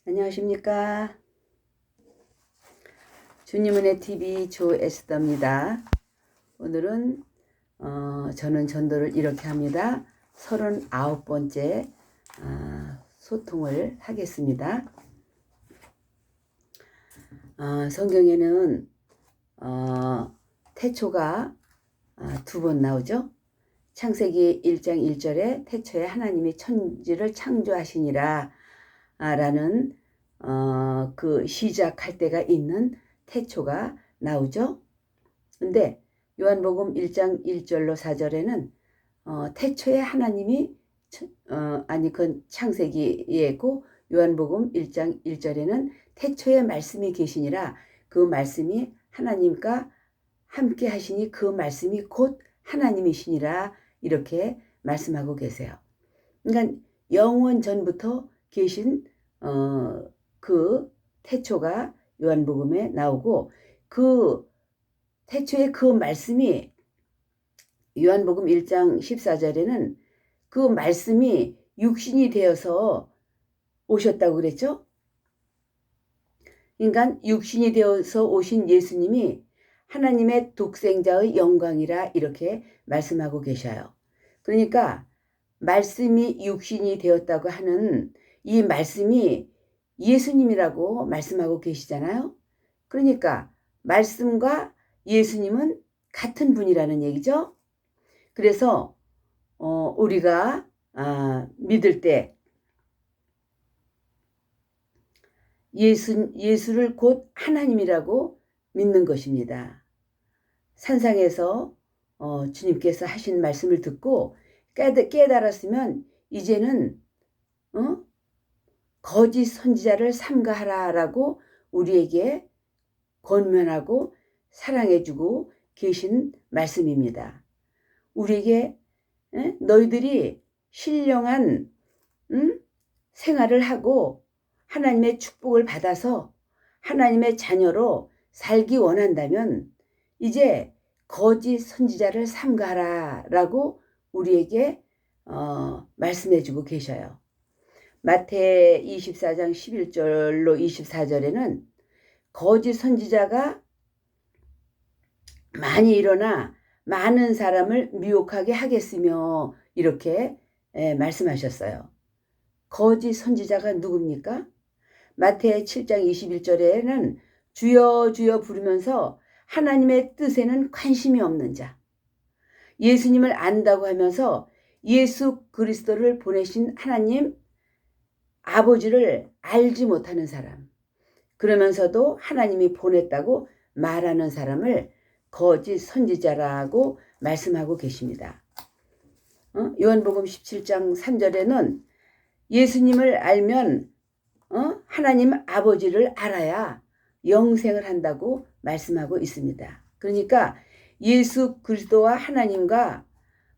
안녕하십니까. 주님 은혜 TV 조에스더입니다. 오늘은 저는 전도를 이렇게 합니다. 39번째 소통을 하겠습니다. 성경에는 태초가 두 번 나오죠. 창세기 1장 1절에 태초에 하나님이 천지를 창조하시니라 라는 그 시작할 때가 있는 태초가 나오죠. 근데 요한복음 1장 1절로 4절에는 태초에 하나님이 그건 창세기예고, 요한복음 1장 1절에는 태초에 말씀이 계시니라, 그 말씀이 하나님과 함께 하시니 그 말씀이 곧 하나님이시니라, 이렇게 말씀하고 계세요. 그러니까 영원 전부터 계신 그 태초가 요한복음에 나오고, 그 태초에 그 말씀이 요한복음 1장 14절에는 그 말씀이 육신이 되어서 오셨다고 그랬죠. 그러니까 육신이 되어서 오신 예수님이 하나님의 독생자의 영광이라, 이렇게 말씀하고 계셔요. 그러니까 말씀이 육신이 되었다고 하는 이 말씀이 예수님이라고 말씀하고 계시잖아요. 그러니까 말씀과 예수님은 같은 분이라는 얘기죠. 그래서 우리가 믿을 때 예수를 곧 하나님이라고 믿는 것입니다. 산상에서 주님께서 하신 말씀을 듣고 깨달았으면 이제는 거짓 선지자를 삼가하라라고 우리에게 권면하고 사랑해주고 계신 말씀입니다. 우리에게 너희들이 신령한 생활을 하고 하나님의 축복을 받아서 하나님의 자녀로 살기 원한다면 이제 거짓 선지자를 삼가하라라고 우리에게 말씀해주고 계셔요. 마태 24장 11절로 24절에는 거짓 선지자가 많이 일어나 많은 사람을 미혹하게 하겠으며, 이렇게 말씀하셨어요. 거짓 선지자가 누굽니까? 마태 7장 21절에는 주여 주여 부르면서 하나님의 뜻에는 관심이 없는 자, 예수님을 안다고 하면서 예수 그리스도를 보내신 하나님 아버지를 알지 못하는 사람, 그러면서도 하나님이 보냈다고 말하는 사람을 거짓 선지자라고 말씀하고 계십니다. 요한복음 17장 3절에는 예수님을 알면 하나님 아버지를 알아야 영생을 한다고 말씀하고 있습니다. 그러니까 예수 그리스도와 하나님과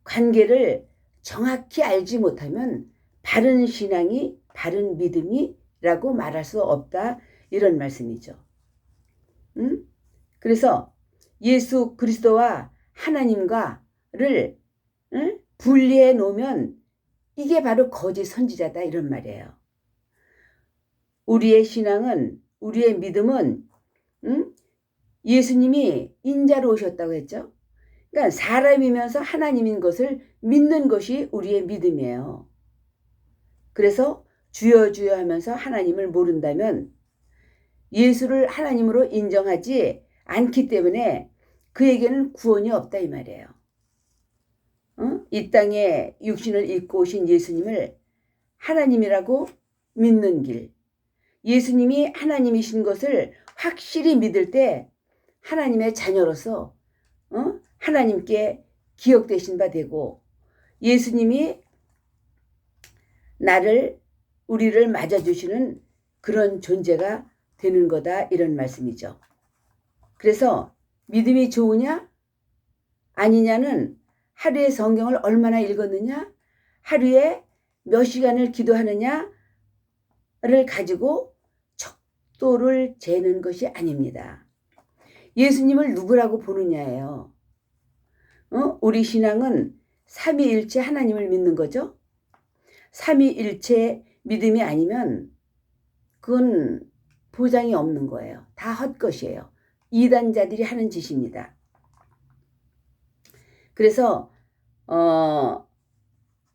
관계를 정확히 알지 못하면 바른 신앙이, 바른 믿음이라고 말할 수 없다, 이런 말씀이죠. 그래서 예수 그리스도와 하나님과를 분리해 놓으면 이게 바로 거짓 선지자다, 이런 말이에요. 우리의 신앙은, 우리의 믿음은 예수님이 인자로 오셨다고 했죠. 그러니까 사람이면서 하나님인 것을 믿는 것이 우리의 믿음이에요. 그래서 주여 주여 하면서 하나님을 모른다면 예수를 하나님으로 인정하지 않기 때문에 그에게는 구원이 없다, 이 말이에요. 이 땅에 육신을 입고 오신 예수님을 하나님이라고 믿는 길, 예수님이 하나님이신 것을 확실히 믿을 때 하나님의 자녀로서 하나님께 기억되신 바 되고, 예수님이 우리를 맞아주시는 그런 존재가 되는 거다, 이런 말씀이죠. 그래서 믿음이 좋으냐 아니냐는 하루에 성경을 얼마나 읽었느냐, 하루에 몇 시간을 기도하느냐를 가지고 척도를 재는 것이 아닙니다. 예수님을 누구라고 보느냐예요. 우리 신앙은 삼위일체 하나님을 믿는 거죠. 삼위일체 믿음이 아니면 그건 보장이 없는 거예요. 다 헛것이에요. 이단자들이 하는 짓입니다. 그래서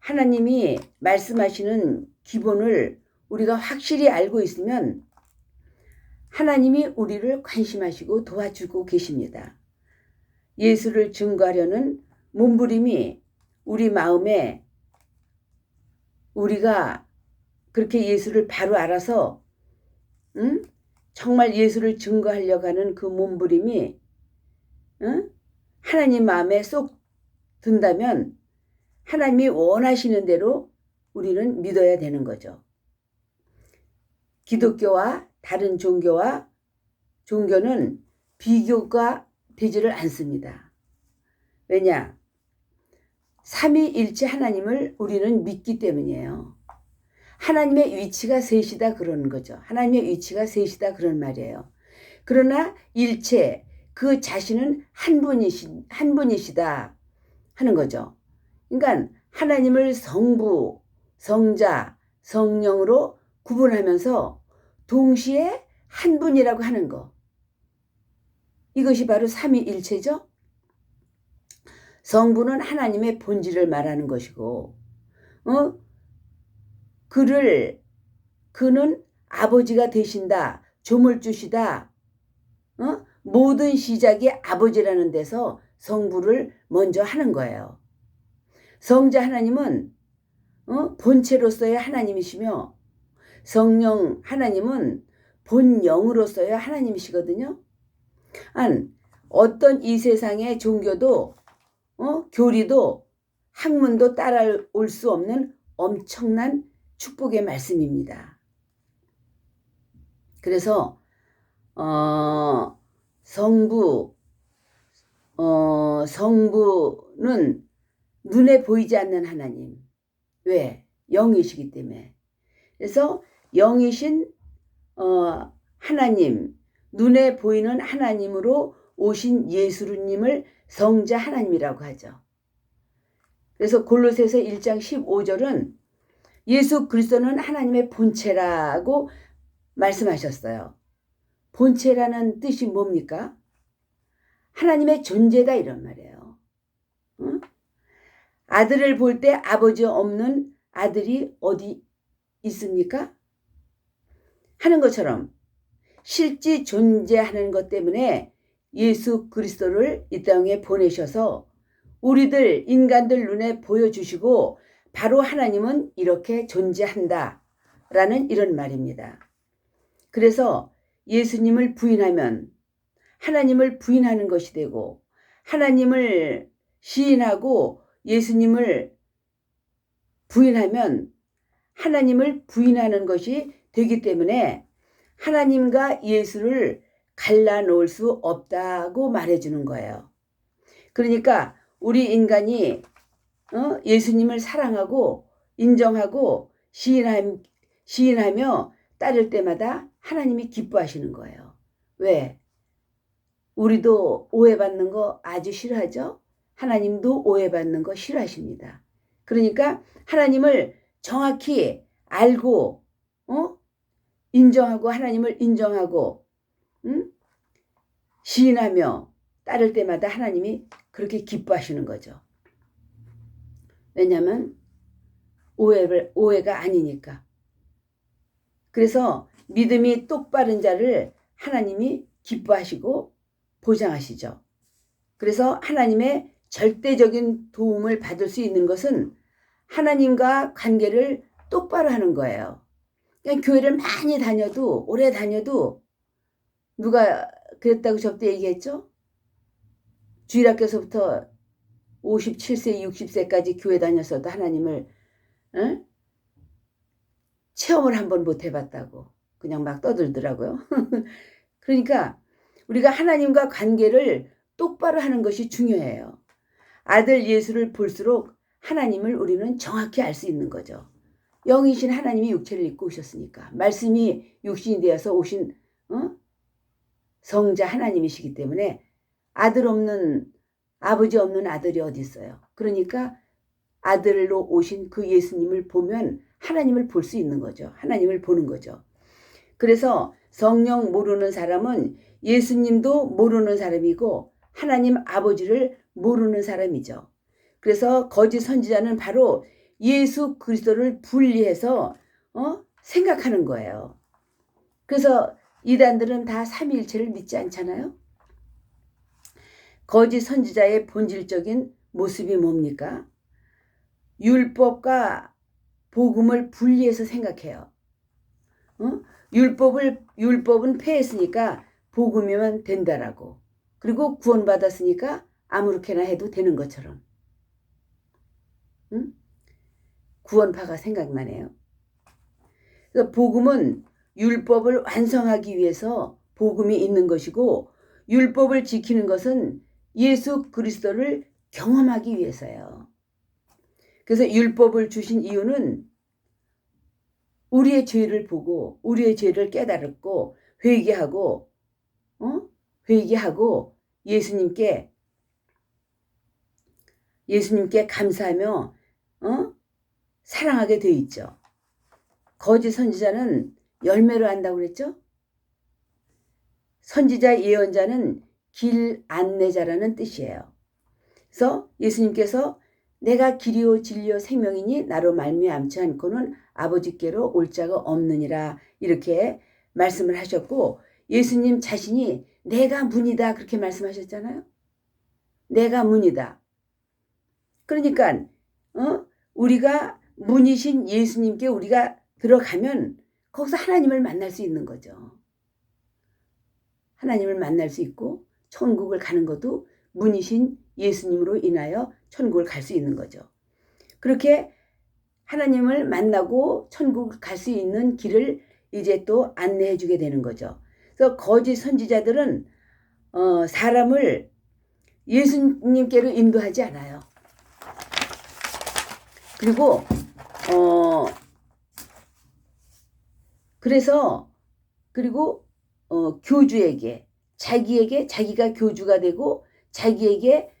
하나님이 말씀하시는 기본을 우리가 확실히 알고 있으면 하나님이 우리를 관심하시고 도와주고 계십니다. 예수를 증거하려는 몸부림이 우리 마음에, 우리가 그렇게 예수를 바로 알아서 정말 예수를 증거하려고 하는 그 몸부림이 하나님 마음에 쏙 든다면 하나님이 원하시는 대로 우리는 믿어야 되는 거죠. 기독교와 다른 종교는 비교가 되지를 않습니다. 왜냐? 삼위일체 하나님을 우리는 믿기 때문이에요. 하나님의 위치가 셋이다 그러는 거죠. 하나님의 위치가 셋이다 그런 말이에요. 그러나 일체 그 자신은 한 분이시다 하는 거죠. 그러니까 하나님을 성부, 성자, 성령으로 구분하면서 동시에 한 분이라고 하는 거. 이것이 바로 삼위일체죠. 성부는 하나님의 본질을 말하는 것이고 그는 아버지가 되신다, 조물주시다. 모든 시작이 아버지라는 데서 성부를 먼저 하는 거예요. 성자 하나님은 본체로서의 하나님이시며 성령 하나님은 본영으로서의 하나님이시거든요. 어떤 이 세상의 종교도 교리도 학문도 따라올 수 없는 엄청난 축복의 말씀입니다. 그래서 성부는 눈에 보이지 않는 하나님. 왜? 영이시기 때문에. 그래서 영이신 하나님, 눈에 보이는 하나님으로 오신 예수님을 성자 하나님이라고 하죠. 그래서 골로새서 1장 15절은 예수 그리스도는 하나님의 본체라고 말씀하셨어요. 본체라는 뜻이 뭡니까? 하나님의 존재다 이런 말이에요. 아들을 볼 때 아버지 없는 아들이 어디 있습니까? 하는 것처럼 실제 존재하는 것 때문에 예수 그리스도를 이 땅에 보내셔서 우리들 인간들 눈에 보여주시고 바로 하나님은 이렇게 존재한다 라는 이런 말입니다. 그래서 예수님을 부인하면 하나님을 부인하는 것이 되고 하나님을 시인하고 예수님을 부인하면 하나님을 부인하는 것이 되기 때문에 하나님과 예수를 갈라놓을 수 없다고 말해주는 거예요. 그러니까 우리 인간이 예수님을 사랑하고 인정하고 시인하며 따를 때마다 하나님이 기뻐하시는 거예요. 왜? 우리도 오해받는 거 아주 싫어하죠? 하나님도 오해받는 거 싫어하십니다. 그러니까 하나님을 정확히 알고 인정하고 하나님을 인정하고 시인하며 따를 때마다 하나님이 그렇게 기뻐하시는 거죠. 왜냐하면 오해가 아니니까. 그래서 믿음이 똑바른 자를 하나님이 기뻐하시고 보장하시죠. 그래서 하나님의 절대적인 도움을 받을 수 있는 것은 하나님과 관계를 똑바로 하는 거예요. 그냥 교회를 많이 다녀도 오래 다녀도 누가 그랬다고 저때 얘기했죠? 주일학교에서부터 57세 60세까지 교회 다녔어도 하나님을 체험을 한번 못 해봤다고 그냥 막 떠들더라고요. 그러니까 우리가 하나님과 관계를 똑바로 하는 것이 중요해요. 아들 예수를 볼수록 하나님을 우리는 정확히 알 수 있는 거죠. 영이신 하나님이 육체를 입고 오셨으니까 말씀이 육신이 되어서 오신 성자 하나님이시기 때문에 아버지 없는 아들이 어디 있어요. 그러니까 아들로 오신 그 예수님을 보면 하나님을 볼 수 있는 거죠. 하나님을 보는 거죠. 그래서 성령 모르는 사람은 예수님도 모르는 사람이고 하나님 아버지를 모르는 사람이죠. 그래서 거짓 선지자는 바로 예수 그리스도를 분리해서 생각하는 거예요. 그래서 이단들은 다 삼위일체를 믿지 않잖아요. 거짓 선지자의 본질적인 모습이 뭡니까? 율법과 복음을 분리해서 생각해요. 율법은 폐했으니까 복음이면 된다라고. 그리고 구원받았으니까 아무렇게나 해도 되는 것처럼. 구원파가 생각나네요. 그래서 복음은 율법을 완성하기 위해서 복음이 있는 것이고 율법을 지키는 것은 예수 그리스도를 경험하기 위해서예요. 그래서 율법을 주신 이유는 우리의 죄를 보고 우리의 죄를 깨달았고 회개하고 예수님께 감사하며 사랑하게 되어 있죠. 거짓 선지자는 열매로 한다고 그랬죠? 선지자 예언자는 길 안내자라는 뜻이에요. 그래서 예수님께서 내가 길이요 진리요 생명이니 나로 말미암지 않고는 아버지께로 올 자가 없느니라 이렇게 말씀을 하셨고 예수님 자신이 내가 문이다 그렇게 말씀하셨잖아요. 내가 문이다. 그러니까 우리가 문이신 예수님께 우리가 들어가면 거기서 하나님을 만날 수 있는 거죠. 하나님을 만날 수 있고 천국을 가는 것도 문이신 예수님으로 인하여 천국을 갈 수 있는 거죠. 그렇게 하나님을 만나고 천국을 갈 수 있는 길을 이제 또 안내해 주게 되는 거죠. 그래서 거짓 선지자들은 사람을 예수님께로 인도하지 않아요. 그리고 교주에게 자기가 교주가 되고 자기에게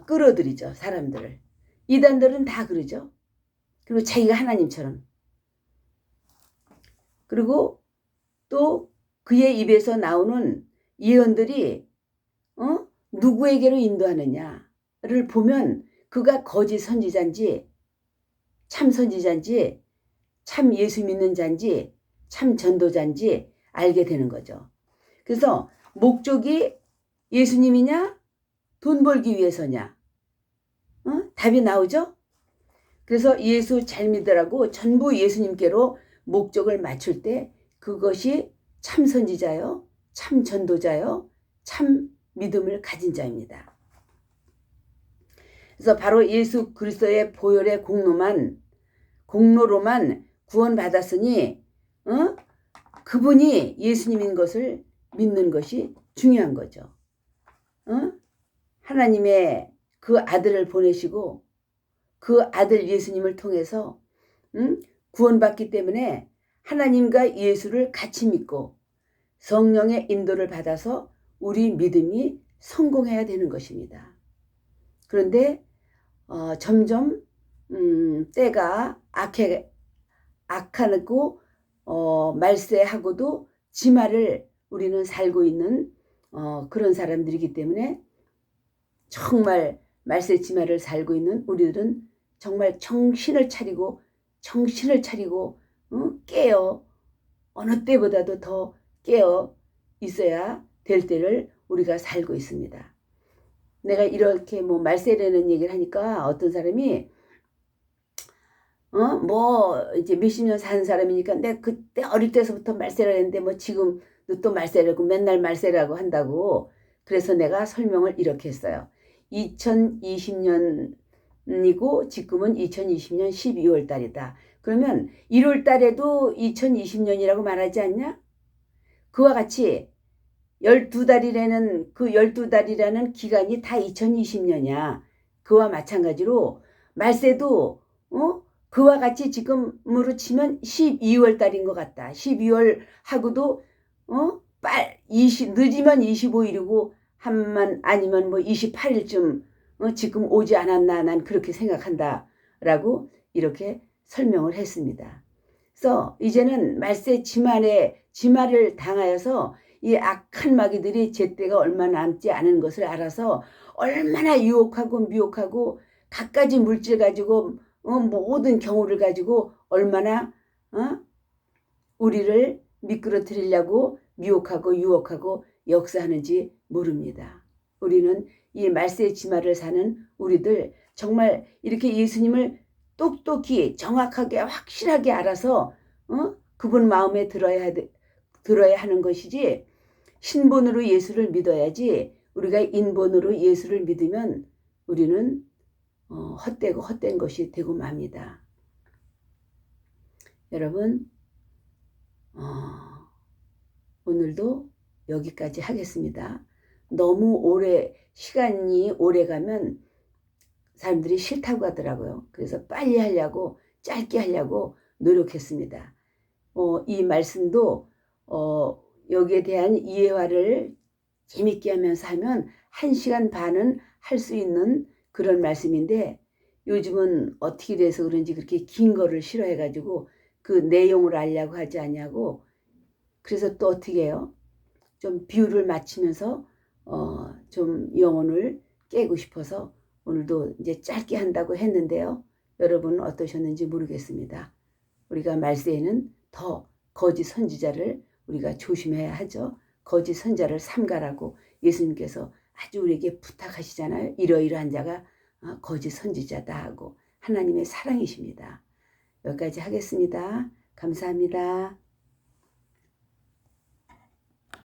끌어들이죠. 사람들을. 이단들은 다 그러죠. 그리고 자기가 하나님처럼. 그리고 또 그의 입에서 나오는 예언들이 누구에게로 인도하느냐를 보면 그가 거짓 선지자인지 참 선지자인지 참 예수 믿는 자인지 참 전도자인지 알게 되는 거죠. 그래서 목적이 예수님이냐 돈 벌기 위해서냐 답이 나오죠. 그래서 예수 잘 믿으라고 전부 예수님께로 목적을 맞출 때 그것이 참 선지자요 참 전도자요 참 믿음을 가진 자입니다. 그래서 바로 예수 그리스도의 보혈의 공로로만 구원받았으니 그분이 예수님인 것을 믿는 것이 중요한 거죠. 하나님의 그 아들을 보내시고 그 아들 예수님을 통해서 구원받기 때문에 하나님과 예수를 같이 믿고 성령의 인도를 받아서 우리 믿음이 성공해야 되는 것입니다. 그런데 점점 때가 악하고 말세하고도 지말을 우리는 살고 있는 그런 사람들이기 때문에 정말 말세 지말을 살고 있는 우리들은 정말 정신을 차리고 깨어 어느 때보다도 더 깨어 있어야 될 때를 우리가 살고 있습니다. 내가 이렇게 말세라는 얘기를 하니까 어떤 사람이 이제 몇십 년 사는 사람이니까 내가 그때 어릴 때서부터 말세라 했는데 지금도 또 말세라고 맨날 말세라고 한다고. 그래서 내가 설명을 이렇게 했어요. 2020년이고 지금은 2020년 12월 달이다. 그러면 1월 달에도 2020년이라고 말하지 않냐? 그와 같이 12달이라는 그 12달이라는 기간이 다 2020년이야. 그와 마찬가지로 말세도 그와 같이 지금으로 치면 12월 달인 것 같다. 12월 하고도 늦으면 25일이고 아니면 28일쯤 지금 오지 않았나 난 그렇게 생각한다 라고 이렇게 설명을 했습니다. 그래서 이제는 말세 지말을 당하여서 이 악한 마귀들이 제때가 얼마 남지 않은 것을 알아서 얼마나 유혹하고 미혹하고 갖가지 물질 가지고 모든 경우를 가지고 얼마나 우리를 미끄러뜨리려고 미혹하고 유혹하고 역사하는지 모릅니다. 우리는 이 말세의 지말을 사는 우리들 정말 이렇게 예수님을 똑똑히 정확하게 확실하게 알아서 그분 마음에 들어야 하는 것이지, 신본으로 예수를 믿어야지. 우리가 인본으로 예수를 믿으면 우리는 헛되고 헛된 것이 되고 맙니다. 여러분, 오늘도 여기까지 하겠습니다. 너무 시간이 오래 가면 사람들이 싫다고 하더라고요. 그래서 빨리 하려고, 짧게 하려고 노력했습니다. 이 말씀도 여기에 대한 이해화를 재밌게 하면서 하면 1시간 반은 할 수 있는 그런 말씀인데, 요즘은 어떻게 돼서 그런지 그렇게 긴 거를 싫어해가지고 그 내용을 알려고 하지 않냐고. 그래서 또 어떻게 해요? 좀 비유를 맞추면서 좀 영혼을 깨고 싶어서 오늘도 이제 짧게 한다고 했는데요. 여러분은 어떠셨는지 모르겠습니다. 우리가 말세에는 더 거짓 선지자를 우리가 조심해야 하죠. 거짓 선자를 삼가라고 예수님께서 아주 우리에게 부탁하시잖아요. 이러이러한 자가 거짓 선지자다 하고. 하나님의 사랑이십니다. 여기까지 하겠습니다. 감사합니다.